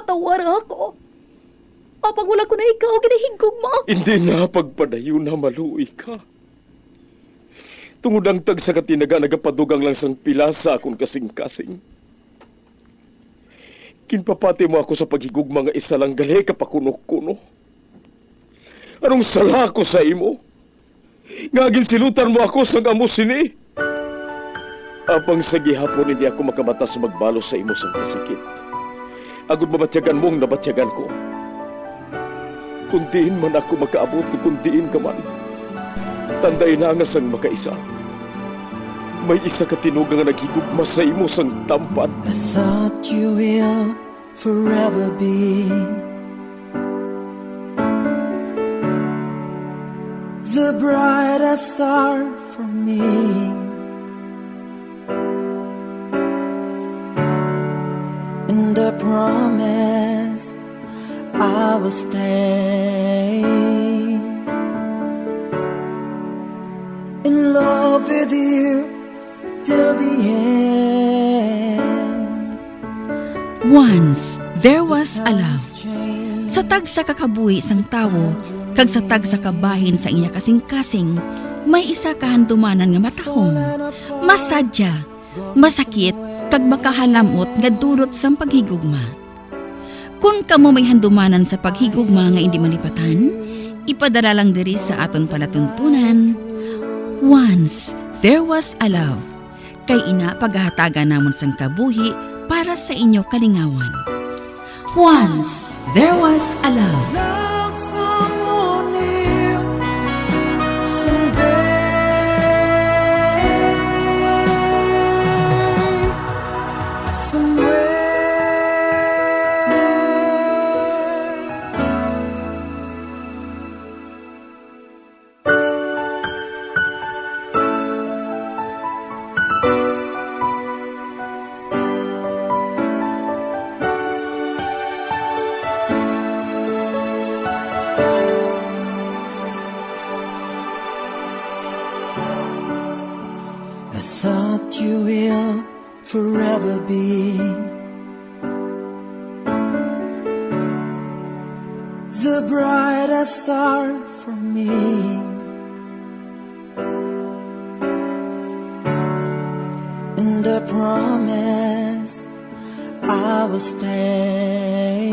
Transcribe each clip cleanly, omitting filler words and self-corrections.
patawar ako. Apag wala ko na ikaw, ginahigugma. Hindi na pagpadayo na maluoy ka. Tungod ang tag sa katinaga nagapadugang lang sang pilasa akong kasing-kasing. Kinpapati mo ako sa paghigugma nga isa lang gali kapakuno-kuno. Anong sala ko sa imo? Ngagin silutan mo ako sa amo sini. Apang sa gihapon hindi ako makabatas magbalo sa imo sa kasakit. Agud mabatyagan mong nabatyagan ko. Kundiin man ako makaabot, kundiin ka man. Tanday na nga sang makaisa. May isa ka tinugang nga naghigugma sa imo sang tampan. I thought you will forever be the brightest star for me. And I promise I will stay in love with you till the end. Once, there was a love. Sa tag sa kakabuhi sang tawo, kag sa tag sa kabahin sa iya kasing-kasing, may isa kahandumanan nga matahong, masadya, masakit, kag makahalamot nga durot sang paghigugma. Kung kamo may handumanan sa paghigugma nga hindi malipatan, ipadala lang diri sa aton palatuntunan. Once, there was a love. Kay ina paghahatagan namon sang kabuhi para sa inyo kalingawan. Once, there was a love. Love someone new someday, I thought you will forever be the brightest star for me. And I promise I will stay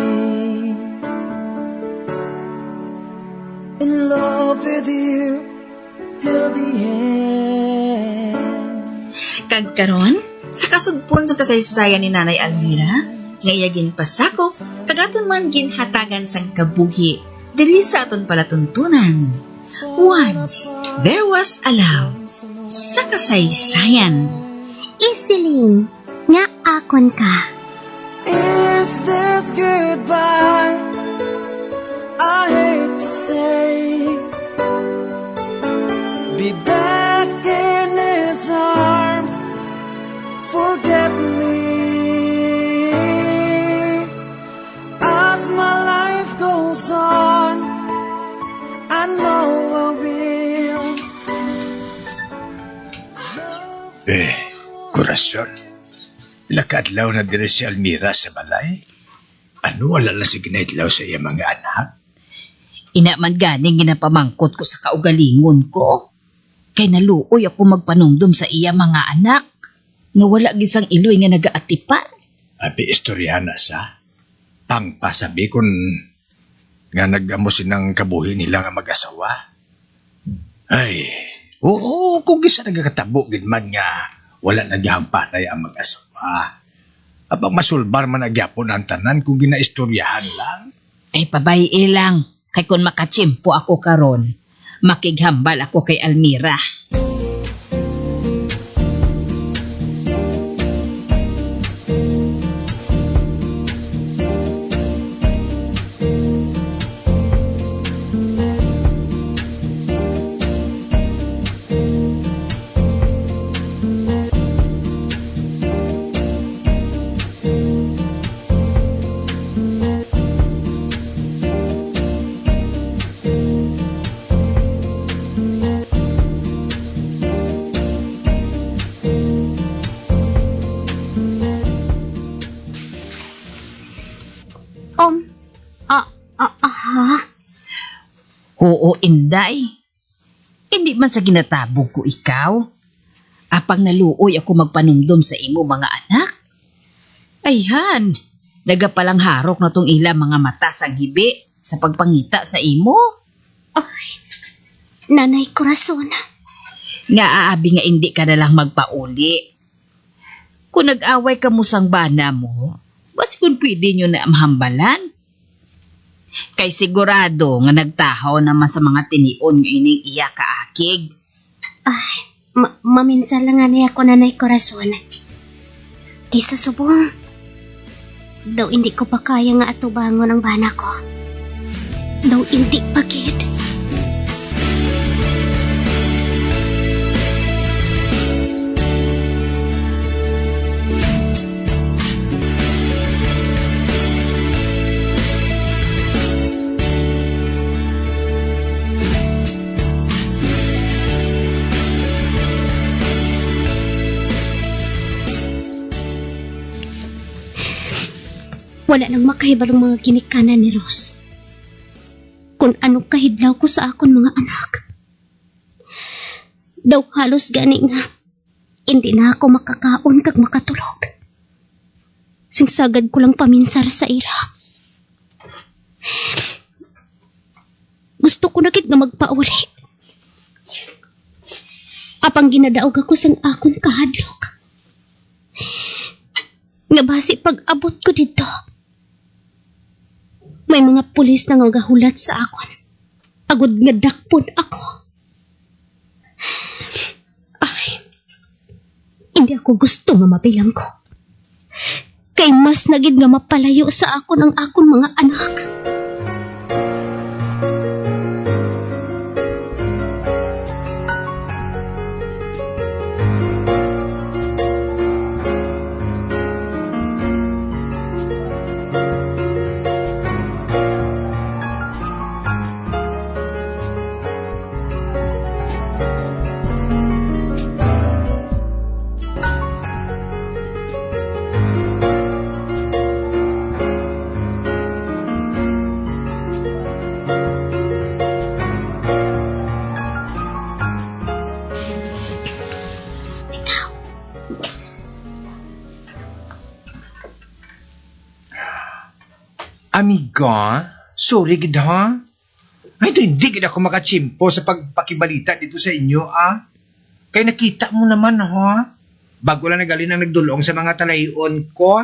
in love with you till the end. Kagkaron, sa kasugpon sa kasaysayan ni Nanay Almira, ngayagin pasako, kagaton man ginhatagan sang kabuhi, diri sa aton palatuntunan. Once, there was a love, sa kasaysayan. Isiling, nga akon ka. Is this goodbye? I hate to say, be back in his arms, forget me. As my life goes on, I know I will. Kurasyon, ilakadlaw na dire si Almira sa balay. Ano wala na si ginaitlaw sa iya mga anak? Ina man ganing ginapamangkot ko sa kaugalingon ko. Kay naluoy ako magpanungdom sa iya mga anak. Nga wala gisang iloy nga nagaatipan. Abi istorya na sa pangpasabi kun nga nagamusin ng kabuhi nila nga mag-asawa. Ay, oo, kung gisa nagkatabo gid man nga wala nagyahampanay ang mag-asawa. Abang masulbar man nagyapon ang tanan kung ginaistoryahan lang. Ay pabay ilang. Kay kung makachimpo ako karon, makighambal ako kay Almira. Ha? Oo, Inday. Hindi man sa ginatabog ko ikaw. Apang naluoy ako magpanumdum sa imo mga anak. Ayhan, nagapalang harok na tong ila mga mata sang hibi sa pagpangita sa imo. Nanay Corazon. Nga aabi nga hindi ka na lang magpauli. Kung nag-away ka mo sang bana mo, basi kung pwede nyo na mahambalan. Kay sigurado nga nagtahaw naman sa mga tinion nga ining iya kaakig. Maminsan lang nga niya ako, Nanay Corazon. Di sa subong. Daw hindi ko pa kaya nga atubangon ang bana ko. Daw hindi pagid. Wala nang makahibal ang mga ginikanan ni Ros. Kung anong kahidlaw ko sa akon mga anak. Daw halos gani nga, hindi na ako makakaon kag makatulog. Singsagad ko lang paminsar sa ila. Gusto ko na kit nga magpauli. Apang ginadaog ako sang akon kahadlok. Nga basi pag-abot ko dito, may mga pulis na ngagahulat sa akon. Agod nga dakpon ako. Ay, hindi ako gusto nga mapilang ko. Kay mas nagid nga mapalayo sa akon ang akon mga anak. Amiga, sorry gid ha. Ay, ito hindi gid ako makachimpo sa pagpakibalita dito sa inyo, Kaya nakita mo naman, ha? Bago lang nagalin ang nagdulong sa mga talayon ko.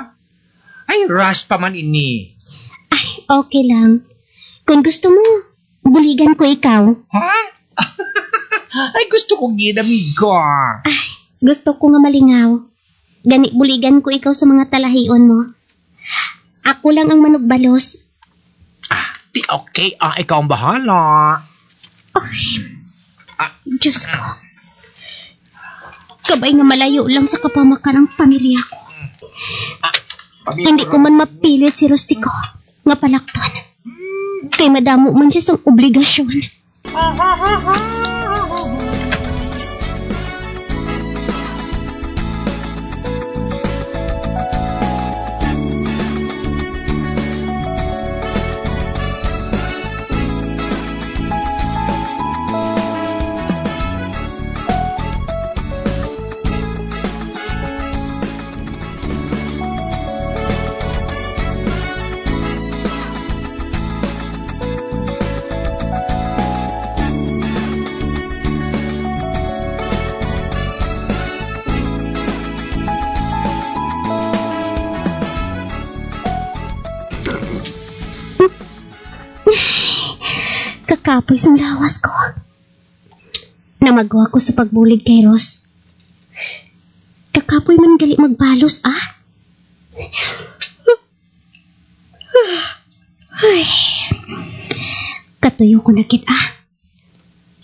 Ay, ras pa man ini. Ay, okay lang. Kung gusto mo, buligan ko ikaw. Ha? Ay, gusto ko gid, amiga. Gusto ko nga malingaw. Gani buligan ko ikaw sa mga talahion mo. Ako lang ang manugbalos. Di okay, ikaw ang bahala. Diyos ko. Kabay nga malayo lang sa kapamakarang pamilya ko. Hindi ko man mapilit si Rustico nga palakton. Kay madamo man siya sang obligasyon. Kakapoy sang lawas ko. Namagawa ko sa pagbulig kay Ros. Kakapoy man gali magbalos, Ay. Katuyo ko na kit,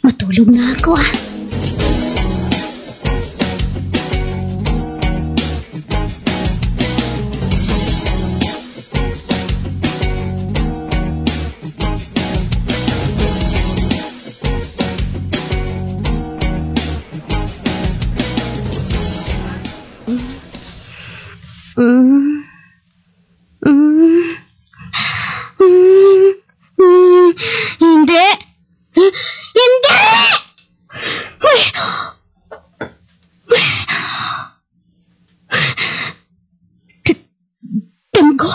Matulog na ako, nagdamgo.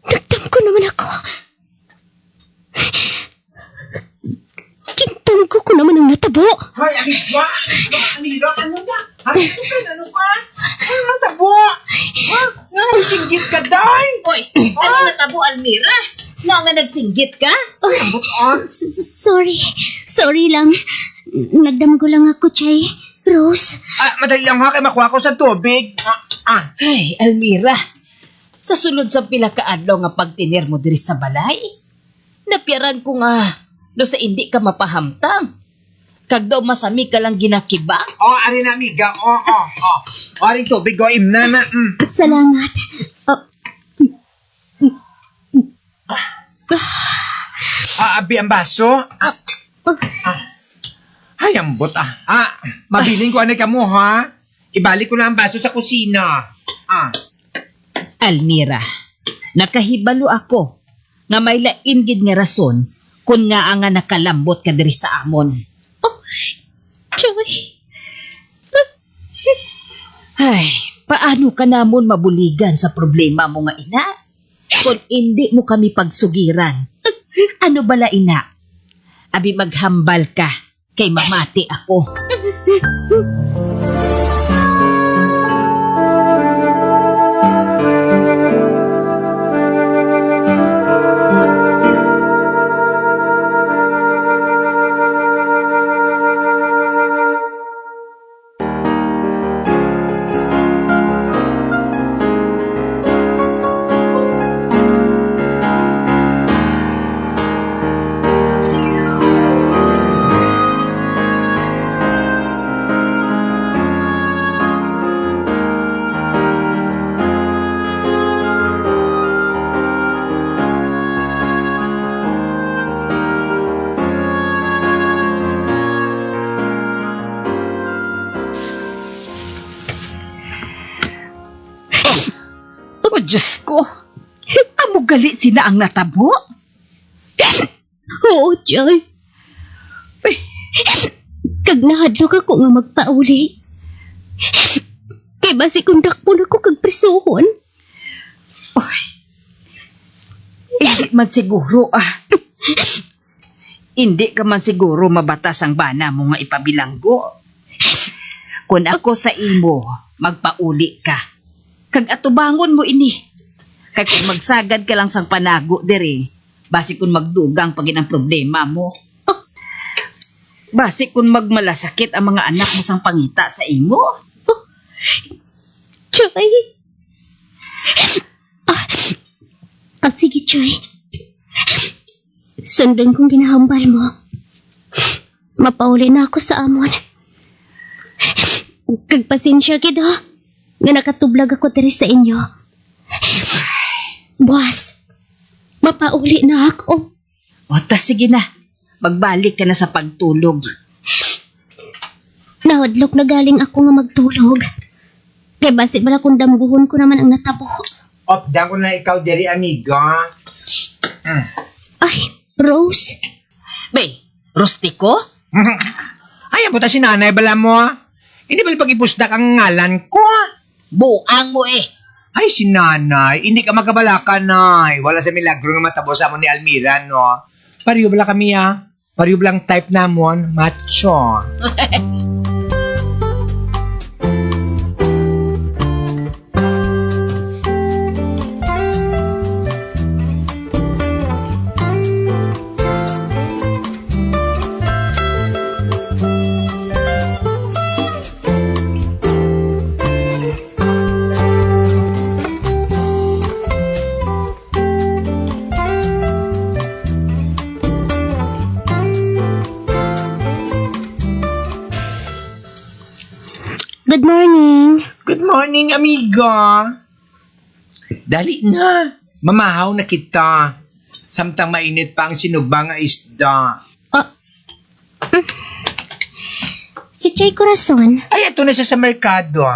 Nagdamgo naman ako. Kintanggo ko naman ang natabo. Hoy, Amira, ano na? Ano ka? Ano tabo? Singgit ka, day! Oy, ano natabo, Almira? Nga nagsinggit ka? Sorry. Sorry lang. Nagdamgo lang ako, Chay. Rose. Madali lang ha, kay makuha ko sa tubig. Ay, Almira. Sa sulod sa pila ka adlaw nga pagtinir mo diri sa balay, napiaran ko nga do sa hindi ka mapahamtang. Kag daw masami ka lang ginakibang. Ari na, amiga. Aring tubig, imna na. Salamat. Abi ang baso? Ay, ambot mabiling ko anay ka mo, ha? Ibalik ko na ang baso sa kusina. Almira, nakahibalo ako nga may lain gid nga rason kun nga nga nakalambot ka diri sa amon. Chay. Ay, paano ka namon mabuligan sa problema mo nga ina? Kung hindi mo kami pagsugiran. Ano bala ina? Abi maghambal ka kay mamati ako. O Diyos ko, amo gali sila ang natabo? Oo, Chay. Kag nahadlok ako nga magpauli. Kay basi kung dakpon ako kag prisuhon. Hindi man siguro Hindi ka man siguro mabatas ang bana mo nga ipabilanggo. Kung ako sa imo, magpauli ka. Kag atubangon mo ini. Kag kung magsagad ka lang sang panago diri, basi kung magdugang pagin ang problema mo. Basi kung magmalasakit ang mga anak mo sang pangita sa imo. Chay. Sige, Chay. Sundan kong ginahambal mo. Mapauli na ako sa amon. Kag pasensya gid ha, nga nakatublag ako diri sa inyo. Boss, mapauli na ako. O sige na, magbalik ka na sa pagtulog. Nahadlok na galing ako nga magtulog. Kay basit bala kung damguhon ko naman ang natabo. Opdan ko na ikaw diri, amiga. Ay, Rose. Bay, rustiko? Ay, ang puta si nanay, bala mo. Hindi ba pag-ipusdak ang ngalan ko? Buang mo Ay, si nanay, hindi ka magkabalaka, nay. Wala sa milagro nga matabo sa mo ni Almira, no? Pariyo bala kami, Pariyo balang type namon, macho. Good morning. Good morning, amiga. Dali na. Mamahaw na kita. Samtang mainit pa ang sinugba nga isda. Si Chay Corazon. Ay, ito na siya sa merkado.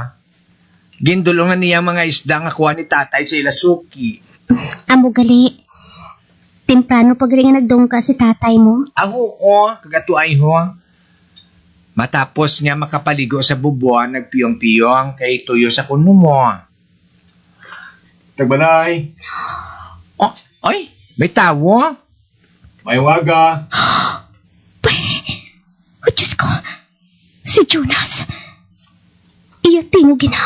Gindulungan niya mga isda nga kuha ni tatay sa Ilasuki. Amo gali. Temprano pag rin nga nagdongka si tatay mo. Oo, kagatuay ho. Matapos niya makapaligo sa bubuan, nagpiyong-piyong kay tuyo sa kuno mo. Tagbalay. Oh, ay, may tawo? May waga. Oh, Diyos ko. Si Jonas. Iya tingog gina.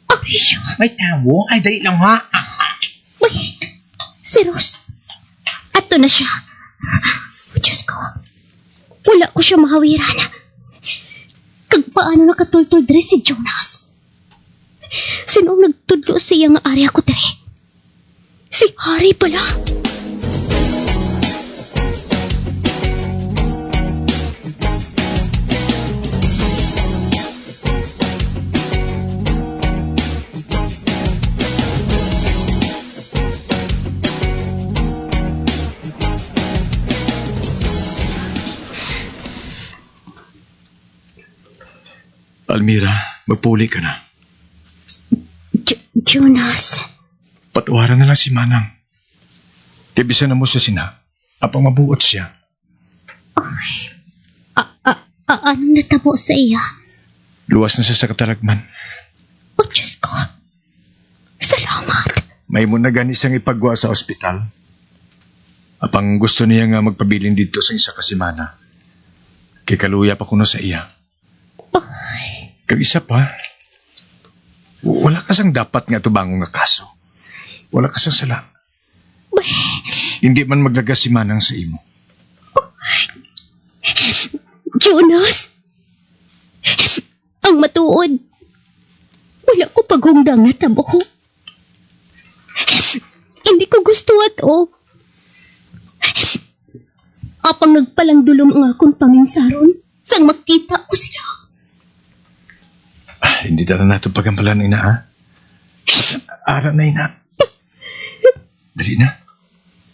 Arisyo. May tawo? Ay, dali lang ha. Uy, si Rose. Ato na siya. Oh, Diyos ko. Wala ko siya mahawiran. Kag paano nakatultol diri si Jonas? Sinong nagtudlo siya nga area ko diri? Si Harry pala. Almira, magpuli ka na. Jonas. Patuwaran na lang si Manang. Kibisa na mo sa sina. Apang mabuot siya. Anong natabo sa iya? Luwas na siya sa kataragman. Oh, Diyos ko. Salamat. May mo na gani siyang ipagwa sa ospital. Apang gusto niya nga magpabilin dito sa isa kasimana. Kay kaluya pa kuno sa iya. Kag isa pa, wala ka sang dapat nga tubangon nga kaso. Wala ka sang sala. Hindi man maglagas si Manang sa imo. Jonas. Ang matuod. Wala ko paghungdang na tabo. Hindi ko gusto ato. Apang nagpalang dulom ang akong paminsaron sang makita ko sila. Hindi tala nato pagampalan ina, ha? Ara na ina. Dali na.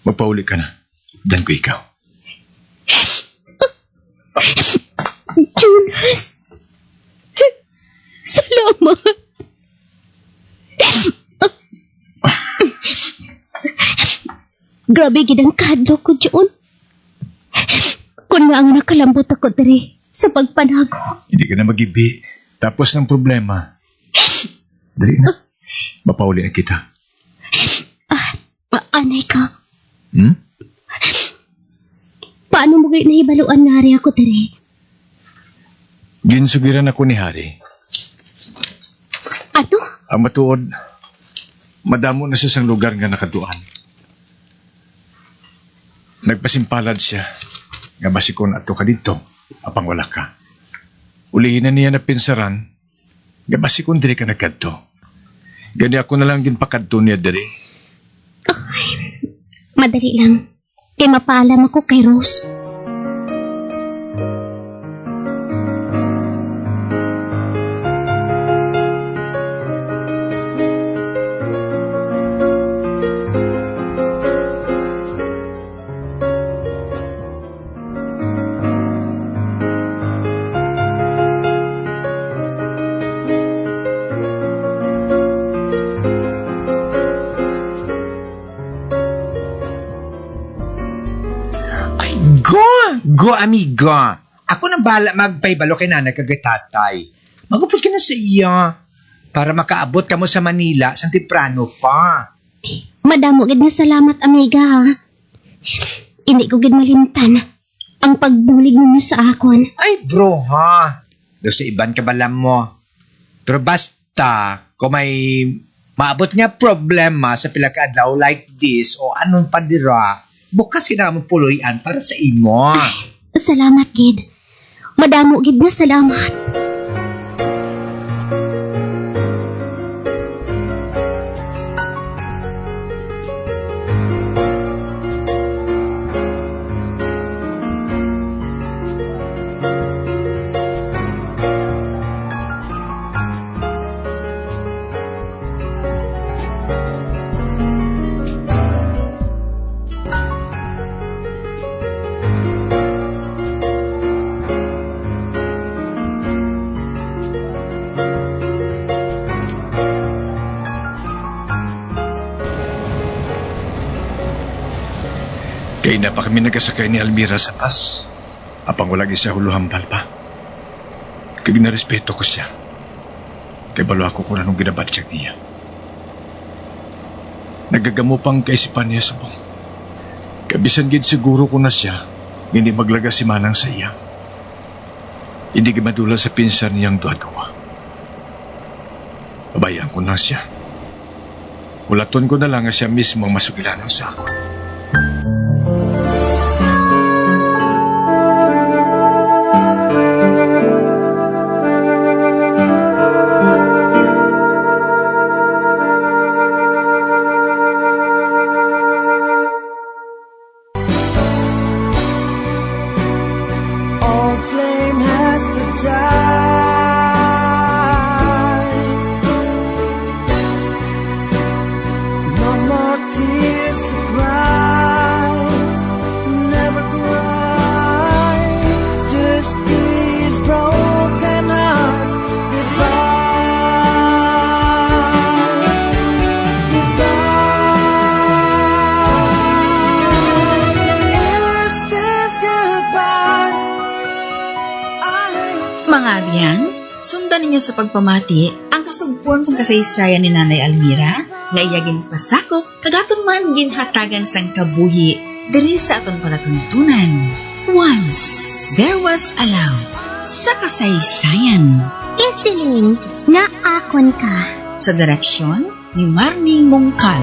Magpauli ka na. Dan ko ikaw. Jonas. Salamat. Grabe gidang kadlo ko, John. Kung nga ang nakalambot ako diri sa pagpanago. Hindi ka na mag-ibi. Tapos ng problema. Dali na. Mapauli na kita. Anay ka. Hmm? Paano mo galit nahibaluan nga rin ako diri? Ginsugiran ako ni Hari. Ano? Ang matuod, madamo na siya sa lugar nga nakaduan. Nagpasimpalad siya. Nga basikon ato ka dito, apang wala ka. Ulihin na niya na pinsaran, nga basikon diri ka nagkadto. Gani ako na lang ginpakadto niya diri. Madali lang. Kay mapaalam ako kay Rose. Go, amigo. Ako na bala magpaybalo kay nanay kagay tatay. Magupod ka na sa iya. Para makaabot ka mo sa Manila, sa temprano pa. Madamo gid nga salamat, amiga, ha? Hindi ko gid malimtan ang pagbulig ninyo sa akon. Ay, bro, ha? Do sa iban ka balam mo. Pero basta, kung may maabot nga problema sa pila ka adlaw like this o anong pandira, bukas sila mo puloyan para sa imo. Salamat, gid. Madamo gid nga salamat. Kaya na pa kami nagkasakay ni Almira sa bus. Apang walang isa huluhambal pa. Kaya narespeto ko siya. Kaya balo ako kung anong ginabatsyag niya. Nagagamo pang kaisipan niya subong. Kabisan gid siguro ko na siya, hindi maglaga si Manang sa iya. Hindi ka madula sa pinsan niyang duwa-duwa. Babayaan ko na siya. Ulaton ko na lang nga siya mismo ang masugilanon sa ako. All flame has to die. No more tears to cry. Never cry. Just these broken hearts. Goodbye. Goodbye. Is this goodbye? Mga abyan, sundan ninyo sa pagpamati ang kasugpon sa kasaysayan ni Nanay Almira nga iyagin pasako kagaton man ginhatagan sang kabuhi diri sa aton palatuntunan. Once there was a love sa kasaysayan Isiling nga akon ka. sa direksyon ni Marnie Mongcal.